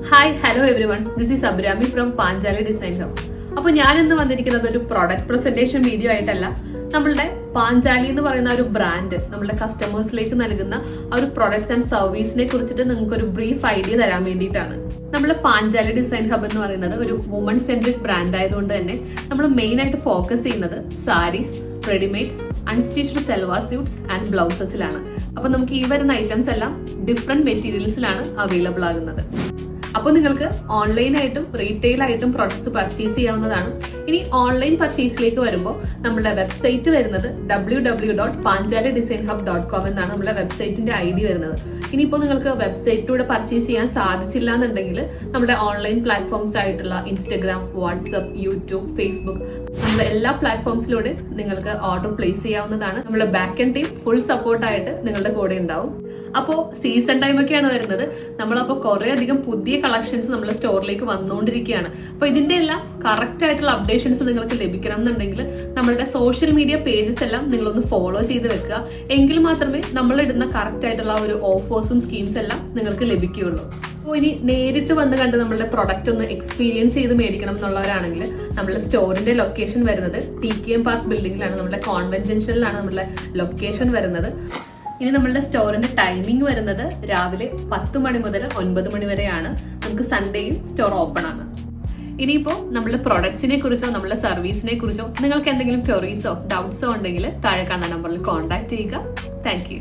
Hi hello every one, this is Abrami from Panchali design hub. അപ്പോൾ ഞാൻ ഇന്ന് വന്നിരിക്കുന്നത് ഒരു പ്രൊഡക്റ്റ് പ്രസന്റേഷൻ വീഡിയോ ആയിട്ടല്ല, നമ്മളുടെ പാഞ്ചാലി എന്ന് പറയുന്ന ഒരു ബ്രാൻഡ് നമ്മളുടെ കസ്റ്റമേഴ്സിലേക്ക് നൽകുന്ന ആ ഒരു പ്രൊഡക്ട്സ് ആൻഡ് സർവീസിനെ കുറിച്ചിട്ട് നിങ്ങൾക്ക് ഒരു ബ്രീഫ് ഐഡിയ തരാൻ വേണ്ടിയിട്ടാണ്. നമ്മൾ പാഞ്ചാലി ഡിസൈൻ ഹബ് എന്ന് പറയുന്നത് ഒരു വുമൺ സെൻട്രിക് ബ്രാൻഡ് ആയതുകൊണ്ട് തന്നെ നമ്മൾ മെയിൻ ആയിട്ട് ഫോക്കസ് ചെയ്യുന്നത് saris, readymades, unstitched salwar suits and ബ്ലൗസസിലാണ്. അപ്പൊ നമുക്ക് ഈ വരുന്ന ഐറ്റംസ് എല്ലാം ഡിഫറെന്റ് മെറ്റീരിയൽസിലാണ് അവൈലബിൾ ആകുന്നത്. അപ്പോൾ നിങ്ങൾക്ക് ഓൺലൈനായിട്ടും റീറ്റെയിൽ ആയിട്ടും പ്രൊഡക്ട്സ് പർച്ചേസ് ചെയ്യാവുന്നതാണ്. ഇനി ഓൺലൈൻ പർച്ചേസിലേക്ക് വരുമ്പോൾ നമ്മുടെ വെബ്സൈറ്റ് വരുന്നത് www.panjaliDesignHub.com എന്നാണ് നമ്മുടെ വെബ്സൈറ്റിന്റെ ID വരുന്നത്. ഇനിയിപ്പോൾ നിങ്ങൾക്ക് വെബ്സൈറ്റിലൂടെ പർച്ചേസ് ചെയ്യാൻ സാധിച്ചില്ല എന്നുണ്ടെങ്കിൽ നമ്മുടെ ഓൺലൈൻ പ്ലാറ്റ്ഫോംസ് ആയിട്ടുള്ള ഇൻസ്റ്റഗ്രാം, വാട്സ്ആപ്പ്, യൂട്യൂബ്, ഫേസ്ബുക്ക്, നമ്മുടെ എല്ലാ പ്ലാറ്റ്ഫോംസിലൂടെ നിങ്ങൾക്ക് ഓർഡർ പ്ലേസ് ചെയ്യാവുന്നതാണ്. നമ്മുടെ ബാക്ക് ആൻഡ് ടീം ഫുൾ സപ്പോർട്ടായിട്ട് നിങ്ങളുടെ കൂടെ ഉണ്ടാവും. അപ്പോൾ സീസൺ ടൈം ഒക്കെയാണ് വരുന്നത്. നമ്മളപ്പോൾ കുറെ അധികം പുതിയ കളക്ഷൻസ് നമ്മുടെ സ്റ്റോറിലേക്ക് വന്നുകൊണ്ടിരിക്കുകയാണ്. അപ്പോൾ ഇതിന്റെ എല്ലാം കറക്റ്റ് ആയിട്ടുള്ള അപ്ഡേഷൻസ് നിങ്ങൾക്ക് ലഭിക്കണം എന്നുണ്ടെങ്കിൽ നമ്മളുടെ സോഷ്യൽ മീഡിയ പേജസ് എല്ലാം നിങ്ങളൊന്ന് ഫോളോ ചെയ്ത് വെക്കുക. എങ്കിൽ മാത്രമേ നമ്മൾ ഇടുന്ന കറക്റ്റ് ആയിട്ടുള്ള ഒരു ഓഫേഴ്സും സ്കീംസ് എല്ലാം നിങ്ങൾക്ക് ലഭിക്കുകയുള്ളൂ. അപ്പോൾ ഇനി നേരിട്ട് വന്ന് കണ്ട് നമ്മളുടെ പ്രൊഡക്റ്റ് ഒന്ന് എക്സ്പീരിയൻസ് ചെയ്ത് മേടിക്കണം എന്നുള്ളവരാണെങ്കിൽ നമ്മുടെ സ്റ്റോറിന്റെ ലൊക്കേഷൻ വരുന്നത് TKM പാർക്ക് ബിൽഡിംഗിലാണ്. നമ്മുടെ കോൺവെന്റ് ജംഗ്ഷനിലാണ് നമ്മുടെ ലൊക്കേഷൻ വരുന്നത്. ഇനി നമ്മളുടെ സ്റ്റോറിന്റെ ടൈമിംഗ് വരുന്നത് രാവിലെ 10 മണി മുതൽ 9 മണി വരെയാണ്. നമുക്ക് സൺഡേയും സ്റ്റോർ ഓപ്പൺ ആണ്. ഇനിയിപ്പോൾ നമ്മുടെ പ്രൊഡക്ട്സിനെ കുറിച്ചോ നമ്മുടെ സർവീസിനെ കുറിച്ചോ നിങ്ങൾക്ക് എന്തെങ്കിലും ക്വറീസോ ഡൗട്ട്സോ ഉണ്ടെങ്കിൽ താഴെ കാണുന്ന നമ്പറിൽ കോൺടാക്ട് ചെയ്യുക. Thank you.